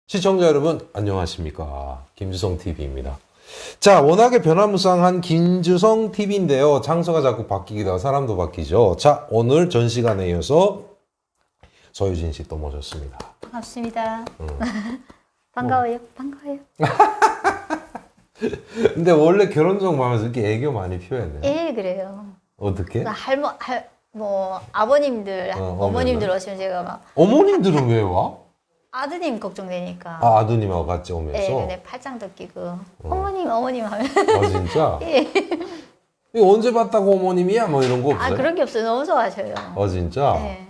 시청자 여러분 안녕하십니까, 김주성TV입니다. 자, 워낙에 변화무쌍한 김주성TV인데요, 장소가 자꾸 바뀌기도 하고 사람도 바뀌죠. 자, 오늘 전 시간에 이어서 서유진 씨 또 모셨습니다. 반갑습니다. 반가워요. 반가워요. 근데 원래 결혼정 하면서 이렇게 애교 많이 표해야 돼요? 예, 그래요. 어떻게? 아버님들, 어머님들 오면은? 오시면 제가 막 어머님들은 왜 와? 아드님 걱정되니까. 아, 아드님하고 같이 오면서? 예, 근데 팔짱도 끼고 어머님 하면. 아, 진짜? 예. 이거 언제 봤다고 어머님이야? 뭐 이런 거 없어요? 아, 그런 게 없어요. 너무 좋아하셔요. 아, 진짜? 예.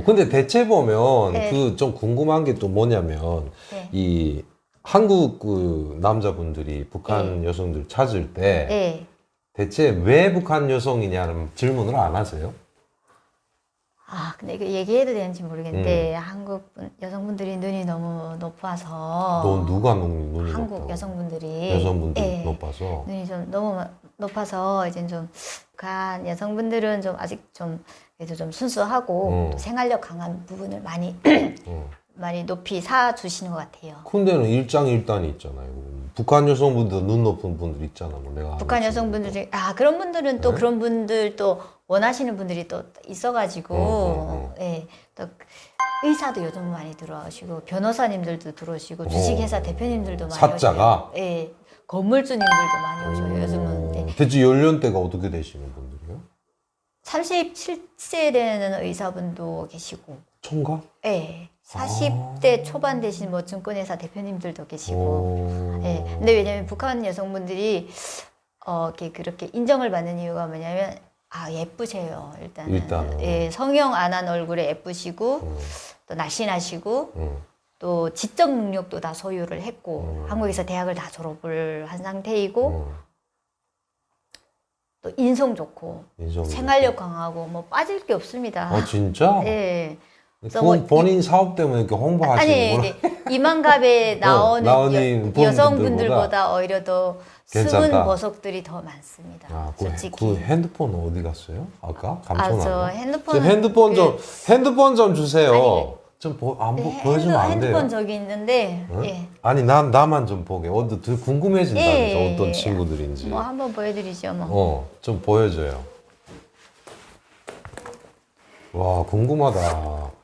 근데 대체 보면 네. 그 좀 궁금한 게 또 뭐냐면 네. 이 한국 그 남자분들이 북한 여성들 찾을 때 예. 대체 왜 북한 여성이냐는 질문을 안 하세요? 아, 근데 이거 얘기해도 되는지 모르겠는데 한국 여성분들이 눈이 너무 높아서. 너 누가 눈이 한국 높다고? 여성분들이. 여성분들이 예. 높아서? 눈이 좀 너무 높아서 이제 좀 북한 여성분들은 좀 아직 좀 그래도 좀 순수하고 또 생활력 강한 부분을 많이 많이 높이 사 주시는 것 같아요. 근데는 일장일단이 있잖아요. 북한 여성분들 눈 높은 분들 있잖아. 뭐 내가 북한 아는 여성분들이 그런 분들은 또 그런 분들 또 원하시는 분들이 또 있어가지고 예, 또 의사도 요즘 많이 들어오시고 변호사님들도 들어오시고 주식회사 대표님들도 많이 사자가? 오시고 예, 건물주님들도 많이 오셔요. 요즘은. 네. 대체 연령대가 어떻게 되시는 분들이요? 37세 되는 의사분도 계시고, 총각? 예, 40대 초반 되신 뭐 증권회사 대표님들도 계시고, 예. 근데 왜냐면 북한 여성분들이 이렇게 그렇게 인정을 받는 이유가 뭐냐면 예쁘세요. 일단은. 예, 성형 안 한 얼굴에 예쁘시고 또 날씬하시고 또 지적 능력도 다 소유를 했고 한국에서 대학을 다 졸업을 한 상태이고. 또 인성 좋고 생활력 강하고 뭐 빠질 게 없습니다. 아, 진짜? 예. 본인 사업 때문에 이렇게 홍보하시는구나. 아니 이만갑에 나오는 여성분들보다 오히려 더 스문 보석들이 더 많습니다. 솔직히. 그 핸드폰 어디 갔어요? 아까 감춰놨나? 저 핸드폰 핸드폰 좀 주세요. 좀 보여주면 안 돼요? 핸드폰 저기 있는데. 예. 아니 나만 좀 보게. 궁금해진다면서 어떤 친구들인지. 뭐 한번 보여드리죠 뭐. 좀 보여줘요. 와, 궁금하다.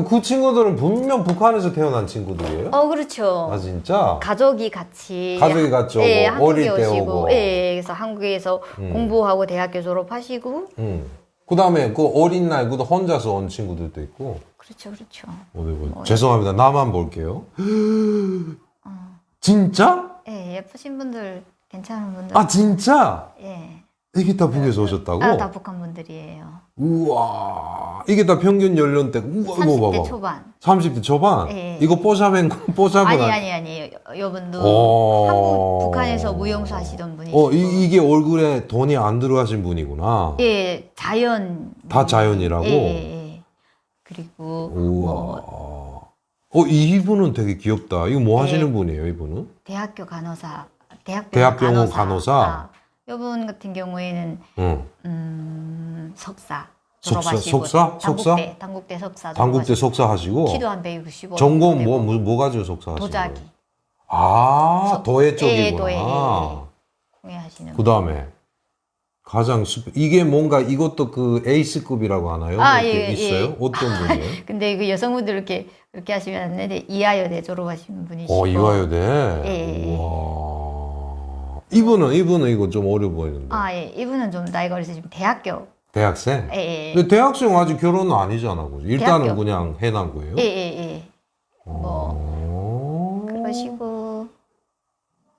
그 친구들은 분명 북한에서 태어난 친구들이에요? 그렇죠. 아, 진짜? 가족이 같이 오고, 예, 어릴 한국에 때 오시고, 오고. 예, 그래서 한국에서 공부하고 대학교 졸업하시고. 그 다음에 그 어린 나이, 혼자서 온 친구들도 있고. 그렇죠, 그렇죠. 죄송합니다. 나만 볼게요. 진짜? 예, 예쁘신 분들, 괜찮은 분들. 아, 진짜? 예. 이게 다 북에서 오셨다고? 다 북한 분들이에요. 우와, 이게 다 평균 연령대가, 우와, 30대 봐봐. 초반. 30대 초반? 예. 이거 뽀샵은 아니. 요분도 북한에서 무용수 하시던 분이시고. 이게 얼굴에 돈이 안 들어가신 분이구나. 예, 자연. 다 자연이라고? 예. 그리고. 우와. 이분은 되게 귀엽다. 이거 뭐 하시는 분이에요, 이분은? 대학교 간호사. 대학병원 간호사? 요분 같은 경우에는, 석사. 석사? 당국대 석사. 당국대 석사 하시고? 키도 한 165. 전공 뭐 가지고 석사 하시는 거예요? 도자기. 도예 쪽이구나. 도예. 공예하시는. 그 다음에 이게 뭔가 이것도 그 에이스급이라고 하나요? 예. 있어요? 어떤 분이에요? 근데 이거 여성분들 그렇게 하시면 안 되는데 이하여대 졸업하신 분이시고. 이화여대. 예. 우와. 이분은 이거 좀 어려 보이는데. 예. 이분은 좀 나이가 어려서 지금 대학생? 예. 근데 대학생 아직 결혼은 아니잖아. 그죠? 일단은 대학교. 그냥 해난 거예요? 예. 그러시고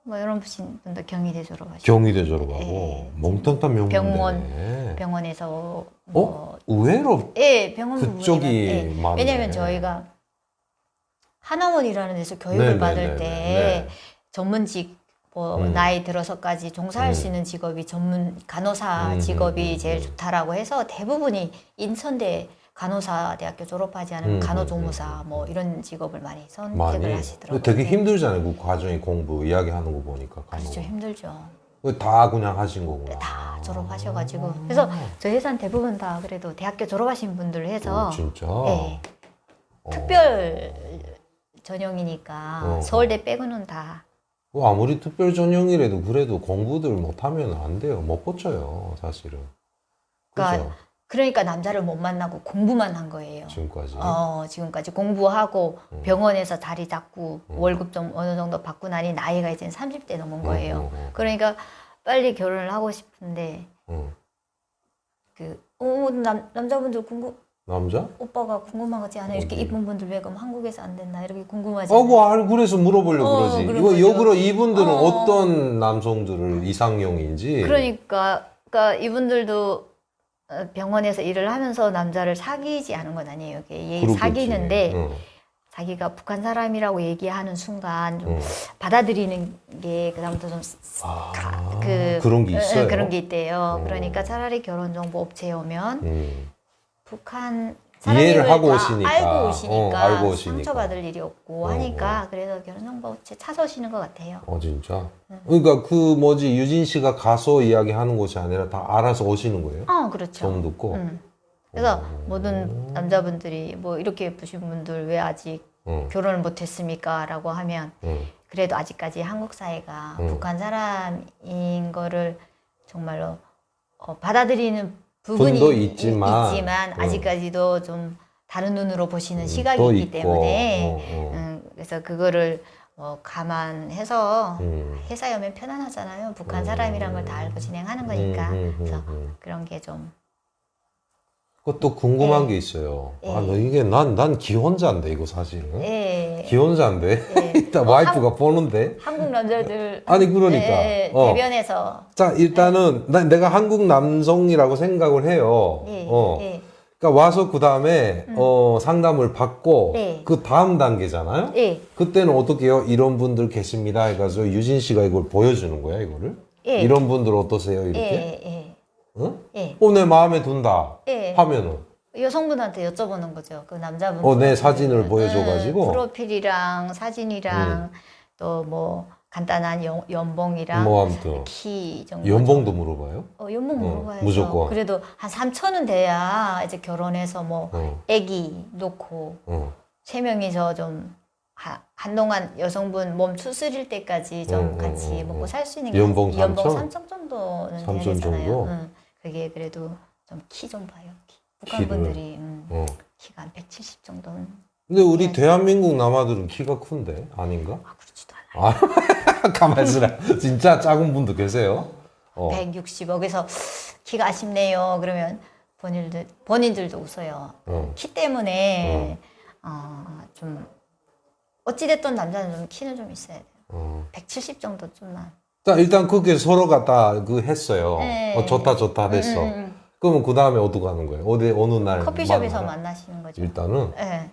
뭐 이런 분도 경희대 졸업하시고. 경희대 졸업하고. 몽땅 명문대네. 병원에서 의외로 예, 병원 그쪽이 부분이면, 많네. 왜냐면 저희가 한의원이라는 데서 교육을 받을 때 전문직 나이 들어서까지 종사할 수 있는 직업이 간호사 직업이 제일 좋다라고 해서 대부분이 인천대 간호사대학교 졸업하지 않은 간호조무사 뭐 이런 직업을 많이 선택을 하시더라고요. 되게 힘들잖아요. 그 과정이 공부 이야기하는 거 보니까. 그렇죠, 힘들죠. 다 그냥 하신 거구나. 다 졸업하셔가지고. 그래서 저희 회사는 대부분 다 그래도 대학교 졸업하신 분들 해서. 진짜? 네. 특별 전형이니까 서울대 빼고는 다. 아무리 특별 전형이라도 그래도 공부들 못하면 안 돼요. 못 고쳐요, 사실은. 그죠? 그러니까 남자를 못 만나고 공부만 한 거예요. 지금까지. 지금까지 공부하고 병원에서 자리 잡고 월급 좀 어느 정도 받고 나니 나이가 이제 30대 넘은 거예요. 그러니까 빨리 결혼을 하고 싶은데 남자분들 남자? 오빠가 궁금한 거지 않아요? 이렇게 이쁜 분들 왜 그럼 한국에서 안 됐나 이렇게 궁금하지 그래서 물어보려고 그러지. 그런 이거 거죠. 역으로 이분들은 어떤 남성들을 이상형인지. 그러니까 이분들도 병원에서 일을 하면서 남자를 사귀지 않은 건 아니에요. 이게 사귀는데 자기가 북한 사람이라고 얘기하는 순간 좀 받아들이는 게 그다음부터 좀 그런 게 있어요. 그런 게 있대요. 그러니까 차라리 결혼정보 업체에 오면 북한 이해를 사람임을 하고 다 오시니까. 알고 오시니까 알고 오시니까. 상처받을 일이 없고 하니까 그래서 결혼정보 업체 찾아오시는 것 같아요. 진짜? 그러니까 유진 씨가 가서 이야기하는 것이 아니라 다 알아서 오시는 거예요? 그렇죠. 좀 듣고. 그래서 모든 남자분들이 뭐 이렇게 예쁘신 분들 왜 아직 결혼을 못했습니까? 라고 하면 그래도 아직까지 한국 사회가 북한 사람인 거를 정말로 받아들이는 부분이 분도 있지만 아직까지도 좀 다른 눈으로 보시는 시각이 있기 때문에 그래서 그거를 감안해서 회사에 오면 편안하잖아요. 북한 사람이란 걸 다 알고 진행하는 거니까. 그래서 그런 게 좀. 그것도 궁금한 게 있어요. 난 기혼자인데, 이거 사실은. 기혼자인데? 일단 와이프가 보는데. 한국 남자들. 아니, 그러니까. 대변에서. 자, 일단은, 내가 한국 남성이라고 생각을 해요. 그러니까 와서 그 다음에, 상담을 받고, 그 다음 단계잖아요? 그때는 어떻게 해요? 이런 분들 계십니다. 해가지고 유진 씨가 이걸 보여주는 거야, 이거를? 이런 분들 어떠세요? 이렇게? 내 마음에 든다. 하면은. 여성분한테 여쭤보는 거죠. 그 남자분. 내 사진을 보여줘가지고. 프로필이랑 사진이랑 또 뭐 간단한 연봉이랑 아무튼. 키 정도. 연봉도 물어봐요? 연봉 물어봐야죠. 무조건. 그래도 한 3천은 돼야 이제 결혼해서 뭐 애기 놓고 3명이서 좀 한동안 여성분 몸 추스릴 때까지 좀 같이 먹고 살 수 있는 게 연봉 3천 정도는 돼야 3천 되잖아요. 정도? 그게 그래도 좀 키 좀 봐요. 북한 분들이 키가 한 170 정도는. 근데 우리 대한민국 남아들은 키가 큰데 아닌가? 그렇지도 않아요. 가만 있으라. 진짜 작은 분도 계세요? 160. 그래서 키가 아쉽네요. 그러면 본인들도 웃어요. 키 때문에 좀 어찌됐든 남자는 좀 키는 좀 있어야 돼요. 170 정도 좀만. 자, 일단 그게 서로가 다 했어요. 좋다 됐어. 그러면 그 다음에 어디로 가는 거예요? 어느 날? 커피숍에서 만나시는 거죠. 일단은? 네.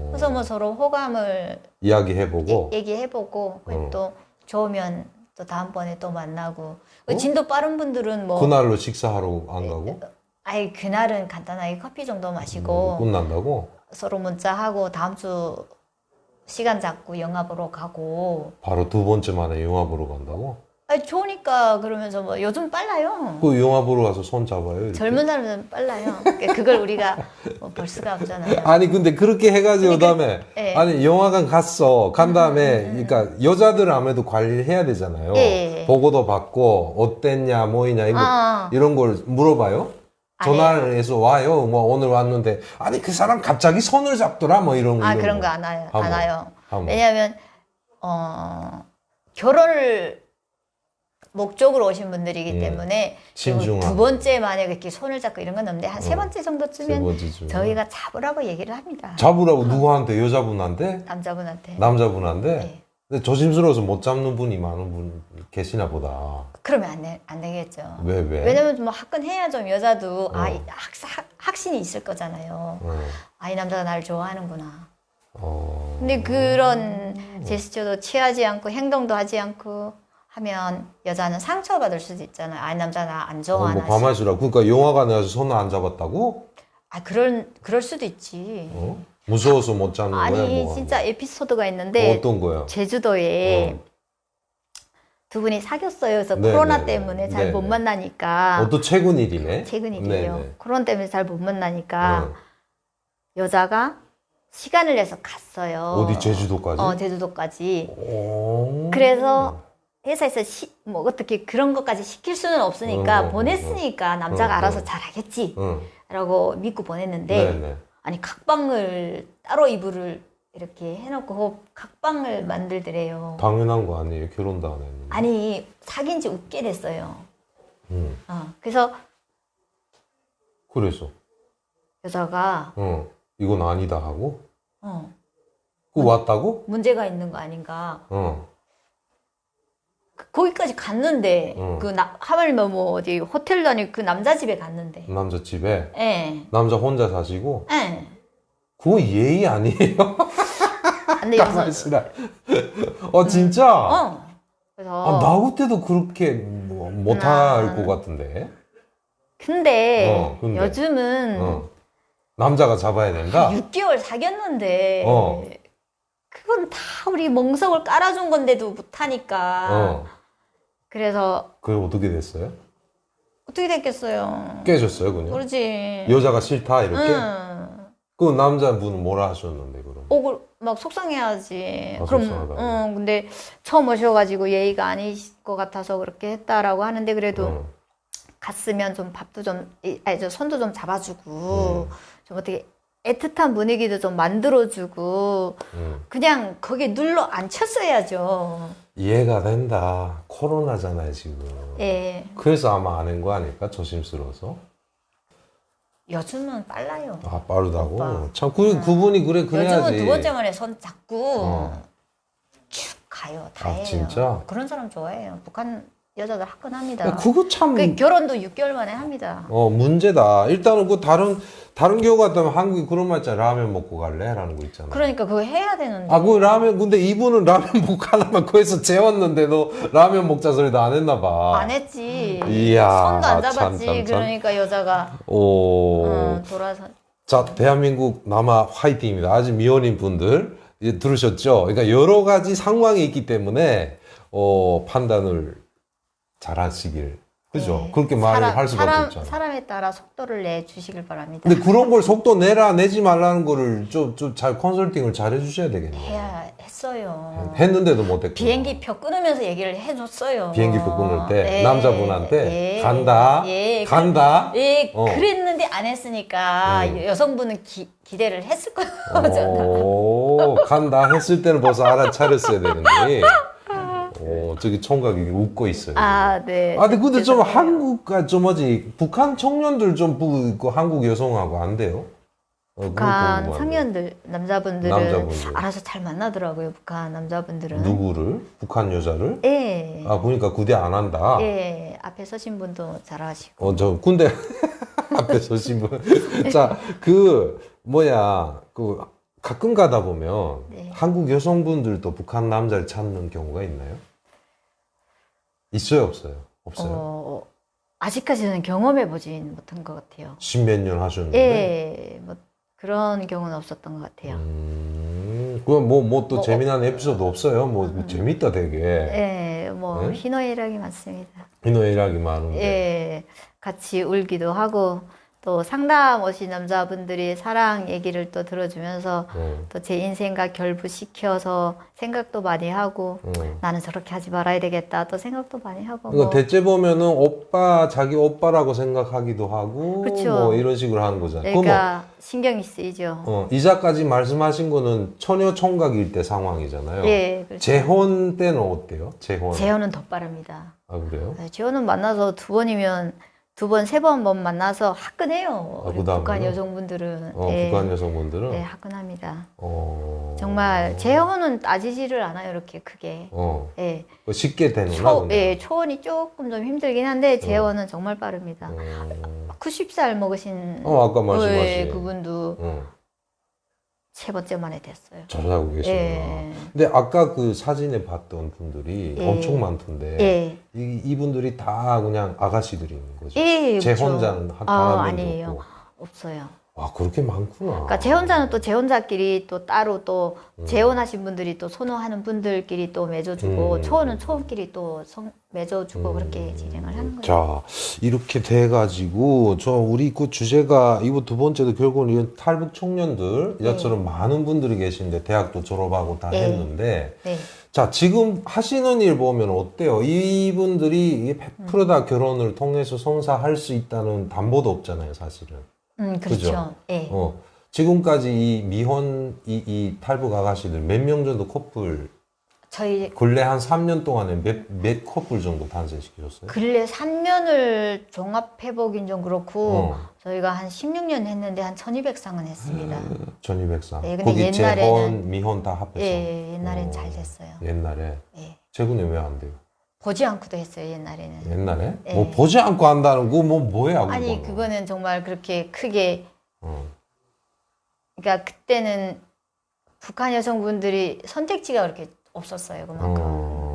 그래서 뭐 서로 호감을 이야기해보고 얘기해보고 또 좋으면 또 다음번에 또 만나고 진도 빠른 분들은 뭐 그날로 식사하러 안 가고? 그날은 간단하게 커피 정도 마시고 끝난다고? 서로 문자하고 다음 주 시간 잡고 영화 보러 가고. 바로 두 번째 만에 영화 보러 간다고? 좋으니까 그러면서 뭐 요즘 빨라요. 그 영화 보러 가서 손 잡아요? 이렇게? 젊은 사람들은 빨라요. 그걸 우리가 볼 수가 없잖아요. 아니 근데 그렇게 해가지고 그다음에 아니 영화관 간 다음에 그러니까 여자들은 아무래도 관리를 해야 되잖아요. 보고도 받고 어땠냐 뭐이냐 이런 걸 물어봐요. 전화를 해서 와요. 뭐 오늘 왔는데 아니 그 사람 갑자기 손을 잡더라 뭐 이런 그런 거 안 와요. 안 와요. 왜냐하면 결혼을 목적으로 오신 분들이기 때문에 두 번째 만에 그렇게 손을 잡고 이런 건 없는데 한 세 번째 정도쯤면 저희가 잡으라고 얘기를 합니다. 잡으라고 누구한테? 여자분한테? 남자분한테? 근데 조심스러워서 못 잡는 분이 많은 분 계시나 보다. 그러면 안 되겠죠. 왜? 왜냐면 뭐 화끈해야죠. 여자도 확신이 있을 거잖아요. 이 남자가 나를 좋아하는구나. 근데 그런 제스처도 취하지 않고 행동도 하지 않고 하면 여자는 상처받을 수도 있잖아요. 남자 나 안 좋아하나. 뭐 가만히 있으라. 그러니까 영화관에 가서 손을 안 잡았다고? 그럴 수도 있지. 무서워서 못 잡는 거야? 아니 진짜 에피소드가 있는데 어떤 거요? 제주도에 두 분이 사귀었어요. 그래서 코로나 때문에 잘 못 만나니까. 또 최근 일이네? 최근 일이에요. 코로나 때문에 잘 못 만나니까 여자가 시간을 내서 갔어요. 어디 제주도까지? 제주도까지. 오. 그래서 회사에서 뭐 어떻게 그런 것까지 시킬 수는 없으니까 보냈으니까 남자가 알아서 잘하겠지 라고 믿고 보냈는데 네네. 아니 각방을 따로 이불을 이렇게 해놓고 각방을 만들더래요. 당연한 거 아니에요? 결혼도 안 했는데. 아니 사귄 지 6개월 됐어요. 그래서 그래서 여자가 이건 아니다 하고 어, 그 왔다고? 문제가 있는 거 아닌가. 어. 거기까지 갔는데 하물며 뭐 어디 호텔도 아니고 그 남자 집에 갔는데. 남자 집에 예. 남자 혼자 사시고 예. 그거 예의 아니에요? 근데 가만있으라. 진짜? 그래서 나 그때도 그렇게 뭐 못할 것 같은데. 근데 근데. 요즘은 남자가 잡아야 된다? 6개월 사귀었는데 그건 다 우리 멍석을 깔아준 건데도 못하니까 그래서 그게 어떻게 됐어요? 어떻게 됐겠어요? 깨졌어요 그냥? 그러지. 여자가 싫다 이렇게? 그 남자분은 뭐라 하셨는데 그럼? 막 속상해하지. 속상하다고. 근데 처음 오셔가지고 예의가 아닐 것 같아서 그렇게 했다라고 하는데 그래도 갔으면 좀 밥도 저 손도 좀 잡아주고 좀 어떻게 애틋한 분위기도 좀 만들어주고 그냥 거기에 눌러 앉혔어야죠. 이해가 된다. 코로나잖아요 지금. 예. 그래서 아마 안 한 거 아닐까? 조심스러워서. 요즘은 빨라요. 빠르다고? 오빠. 참 그분이 그래야지. 요즘은 두 번째 만에 손 잡고 쭉 가요. 다 해요. 진짜? 그런 사람 좋아해요. 북한 여자들 화끈합니다. 그거 참. 결혼도 6개월 만에 합니다. 문제다. 일단은 그 다른 경우 같다면 한국이 그런 말 있잖아. 라면 먹고 갈래? 라는 거 있잖아. 그러니까 그거 해야 되는데. 그 라면, 근데 이분은 라면 먹고 가려면 거기서 재웠는데 너 라면 먹자 소리도 안 했나 봐. 안 했지. 이야. 손도 안 잡았지. 참. 그러니까 여자가 돌아서. 자, 대한민국 남아 화이팅입니다. 아직 미혼인 분들 이제 들으셨죠? 그러니까 여러 가지 상황이 있기 때문에 판단을 잘 하시길. 그죠? 네. 그렇게 말할 수밖에 없잖아. 사람에 따라 속도를 내주시길 바랍니다. 근데 그런 걸 속도 내지 말라는 거를 좀 잘 컨설팅을 잘 해주셔야 되겠네요. 했어요. 했는데도 못했고. 비행기표 끊으면서 얘기를 해줬어요. 비행기표 끊을 때 네. 남자분한테 간다. 간다. 그랬는데 안 했으니까 여성분은 기대를 했을 거잖아. 간다 했을 때는 벌써 알아차렸어야 되는데. 저기 총각이 웃고 있어요. 네. 근데 좀 한국과 좀 북한 청년들 좀 그 한국 여성하고 안 돼요? 북한 청년들, 남자분들은 알아서 잘 만나더라고요. 북한 남자분들은. 누구를? 북한 여자를? 예. 그러니까 구대 안 한다? 예. 앞에 서신 분도 잘하시고. 저 군대 앞에 서신 분. 자, 가끔 가다 보면 한국 여성분들도 북한 남자를 찾는 경우가 있나요? 있어요, 없어요? 없어요. 아직까지는 경험해보진 못한 것 같아요. 십몇 년 하셨는데? 예, 뭐 그런 경우는 없었던 것 같아요. 그럼 또 재미난 에피소드 없어요? 재밌다 되게. 예, 네? 희노애락이 많습니다. 희노애락이 많은데. 예, 같이 울기도 하고 또 상담 오신 남자분들이 사랑 얘기를 또 들어주면서 또 제 인생과 결부시켜서 생각도 많이 하고 나는 저렇게 하지 말아야 되겠다 또 생각도 많이 하고 그러니까 대체 보면은 자기 오빠라고 생각하기도 하고 그렇죠. 이런 식으로 하는 거잖아요. 그러니까 신경이 쓰이죠. 이자까지 말씀하신 거는 처녀 총각일 때 상황이잖아요. 예, 그렇죠. 재혼 때는 어때요? 재혼은 더 빠릅니다. 그래요? 재혼은 만나서 2번이면 2번, 3번 만나서 화끈해요. 북한 여성분들은. 북한 여성분들은? 네, 화끈합니다. 정말 재혼은 따지지를 않아요, 이렇게 크게. 예. 쉽게 되는구나. 초혼이 조금 좀 힘들긴 한데 재혼은 정말 빠릅니다. 90살 먹으신 아까 말씀하신 그분도 3번째 만에 됐어요. 잘하고 계시구나. 근데 아까 그 사진에 봤던 분들이 엄청 많던데 이분들이 다 그냥 아가씨들이 있는 거죠? 제 그렇죠. 혼자는 한 명도 아니에요. 없고. 없어요. 아, 그렇게 많구나. 그러니까 재혼자는 또 재혼자끼리 또 따로 또 재혼하신 분들이 또 선호하는 분들끼리 또 맺어주고 초혼은 초혼끼리 또 맺어주고 그렇게 진행을 하는 거예요. 자, 이렇게 돼가지고, 우리 그 주제가, 이거 두 번째도 결국은 이 탈북 청년들, 이처럼 많은 분들이 계신데, 대학도 졸업하고 다 네. 했는데, 네. 자, 지금 하시는 일 보면 어때요? 이분들이 100%다 결혼을 통해서 성사할 수 있다는 담보도 없잖아요, 사실은. 그렇죠. 그죠? 예. 지금까지 이 미혼, 이 탈북 아가씨들 몇 명 정도 커플, 저희 근래 한 3년 동안에 몇 커플 정도 단절시키셨어요? 근래 3년을 종합해보긴 좀 그렇고 저희가 한 16년 했는데 한 1200쌍은 했습니다. 1200쌍. 네, 근데 거기 옛날에는- 재혼, 미혼 다 합해서. 예, 옛날엔 잘 됐어요. 옛날에. 예. 최근에 왜 안 돼요? 보지 않고도 했어요, 옛날에는. 옛날에? 예. 뭐 보지 않고 한다는 거 뭐야? 아니, 그거는 정말 그렇게 크게, 어. 그러니까 그때는 북한 여성분들이 선택지가 그렇게 없었어요, 그만큼.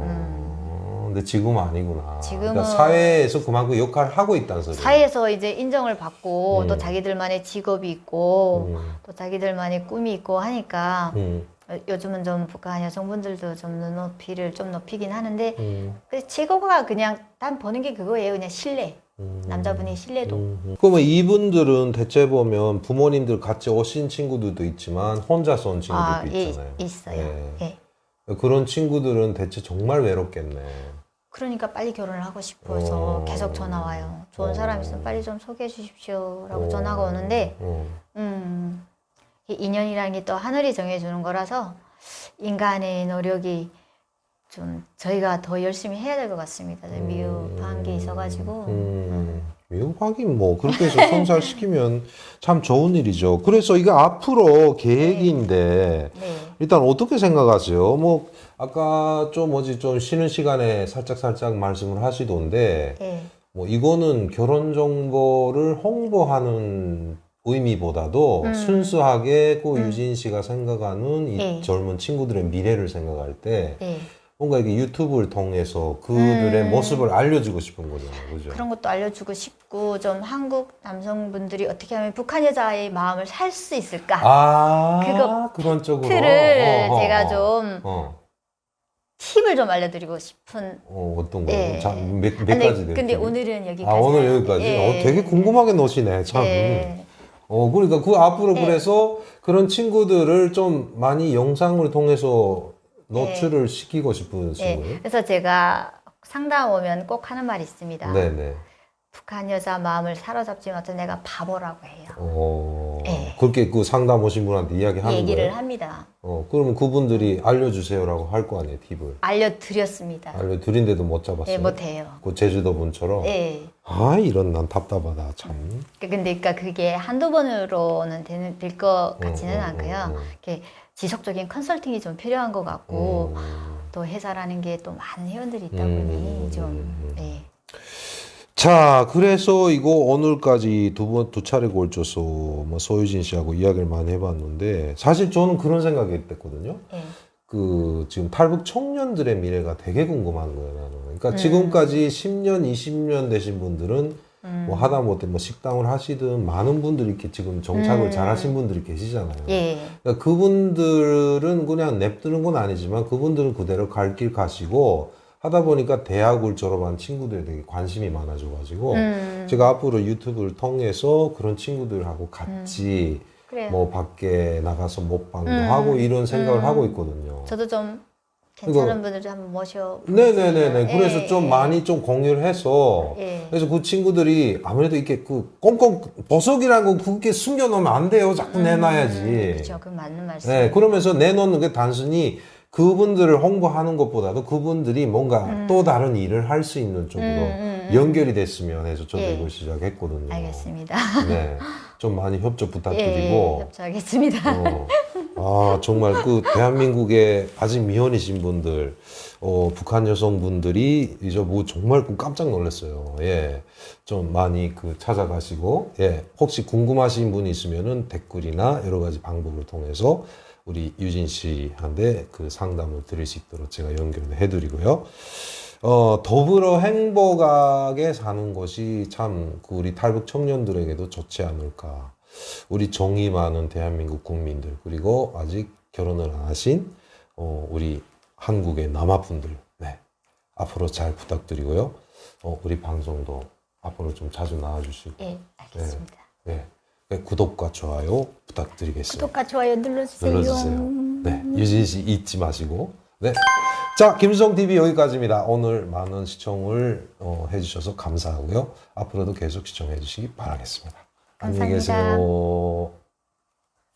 근데 지금은 아니구나. 지금은- 그러니까 사회에서 그만큼 역할을 하고 있다는 소리예요. 사회에서 이제 인정을 받고 또 자기들만의 직업이 있고 또 자기들만의 꿈이 있고 하니까 요즘은 좀 북한 여성분들도 좀 눈높이를 좀 높이긴 하는데 그 최고가 그냥 단 보는 게 그거예요. 그냥 신뢰. 남자분의 신뢰도. 그러면 이분들은 대체 보면 부모님들 같이 오신 친구들도 있지만 혼자서 온 친구들도 예, 있잖아요. 있어요. 예. 예. 그런 친구들은 대체 정말 외롭겠네. 그러니까 빨리 결혼을 하고 싶어서 계속 전화 와요. 좋은 사람 있으면 빨리 좀 소개해 주십시오라고 전화가 오는데 이 인연이라는 게 또 하늘이 정해주는 거라서 인간의 노력이 좀 저희가 더 열심히 해야 될 것 같습니다. 미흡한 게 있어가지고. 미흡하긴 뭐 그렇게 해서 성사시키면 참 좋은 일이죠. 그래서 이거 앞으로 계획인데 네. 일단 어떻게 생각하세요? 뭐 아까 좀 쉬는 시간에 살짝 말씀을 하시던데 네. 뭐 이거는 결혼 정보를 홍보하는 의미보다도 순수하게 그 유진 씨가 생각하는 이 네. 젊은 친구들의 미래를 생각할 때 네. 뭔가 이게 유튜브를 통해서 그들의 모습을 알려주고 싶은 거잖아요, 그죠? 그런 것도 알려주고 싶고 좀 한국 남성분들이 어떻게 하면 북한 여자의 마음을 살 수 있을까? 그거 그런 쪽으로 틀을 제가 좀 어. 팁을 좀 알려드리고 싶은. 어떤 거요? 예. 자, 몇 근데, 가지 돼요? 근데 팁이? 오늘은 여기까지. 오늘 여기까지? 예. 되게 궁금하게 노시네, 참. 예. 그러니까 그 앞으로 예. 그래서 그런 친구들을 좀 많이 영상을 통해서 노출을 시키고 싶으신 예. 거예요? 그래서 제가 상담 오면 꼭 하는 말이 있습니다. 네네. 북한 여자 마음을 사로잡지 못해 내가 바보라고 해요. 예. 그렇게 그 상담 오신 분한테 이야기하는 얘기를 거예요? 합니다. 그러면 그분들이 알려주세요라고 할 거 아니에요, 팁을. 알려드렸습니다. 알려드린데도 못 잡았어요? 예, 못해요. 그 제주도 분처럼? 예. 이런 난 답답하다, 참. 근데 그러니까 그게 한두 번으로는 될 것 같지는 않고요. 이렇게 지속적인 컨설팅이 좀 필요한 것 같고 또 회사라는 게 또 많은 회원들이 있다 보니 좀 예. 자, 그래서 이거 오늘까지 두 차례 걸쳐서 뭐 소유진 씨하고 이야기를 많이 해봤는데 사실 저는 그런 생각이 했거든요. 예. 그 지금 탈북 청년들의 미래가 되게 궁금한 거예요, 나는. 그러니까 지금까지 10년, 20년 되신 분들은 뭐 하다못해 뭐 식당을 하시든 많은 분들이 이렇게 지금 정착을 잘 하신 분들이 계시잖아요. 예. 그러니까 그분들은 그냥 냅두는 건 아니지만 그분들은 그대로 갈 길 가시고 하다 보니까 대학을 졸업한 친구들에 되게 관심이 많아져가지고 제가 앞으로 유튜브를 통해서 그런 친구들하고 같이 그래요. 뭐 밖에 나가서 먹방도 하고 이런 생각을 하고 있거든요. 저도 좀 괜찮은 분들 좀 한번 모셔. 네네네네. 그래서 예, 좀 예. 많이 좀 공유를 해서 예. 그래서 그 친구들이 아무래도 이렇게 그 꽁꽁 보석이라는 거 그렇게 숨겨놓으면 안 돼요. 자꾸 내놔야지. 그렇죠. 그 맞는 말씀. 네, 그러면서 내놓는 게 단순히 그분들을 홍보하는 것보다도 그분들이 뭔가 또 다른 일을 할 수 있는 쪽으로 연결이 됐으면 해서 저도 예. 이걸 시작했거든요. 알겠습니다. 네, 좀 많이 협조 예, 부탁드리고. 협조하겠습니다. 정말 그 대한민국에 아직 미혼이신 분들, 북한 여성분들이 이제 뭐 정말 깜짝 놀랐어요. 예. 좀 많이 그 찾아가시고, 예. 혹시 궁금하신 분이 있으면은 댓글이나 여러 가지 방법을 통해서 우리 유진 씨한테 그 상담을 드릴 수 있도록 제가 연결을 해드리고요. 더불어 행복하게 사는 것이 참 그 우리 탈북 청년들에게도 좋지 않을까. 우리 정이 많은 대한민국 국민들, 그리고 아직 결혼을 안 하신 우리 한국의 남아분들, 네. 앞으로 잘 부탁드리고요. 우리 방송도 앞으로 좀 자주 나와주시고. 예, 알겠습니다. 네. 구독과 좋아요 부탁드리겠습니다. 구독과 좋아요 눌러주세요. 눌러주세요. 네. 유진 씨 잊지 마시고. 네. 자, 김수성 TV 여기까지입니다. 오늘 많은 시청을 해주셔서 감사하고요. 앞으로도 계속 시청해 주시기 바라겠습니다. 안녕히 감사합니다. 계세요.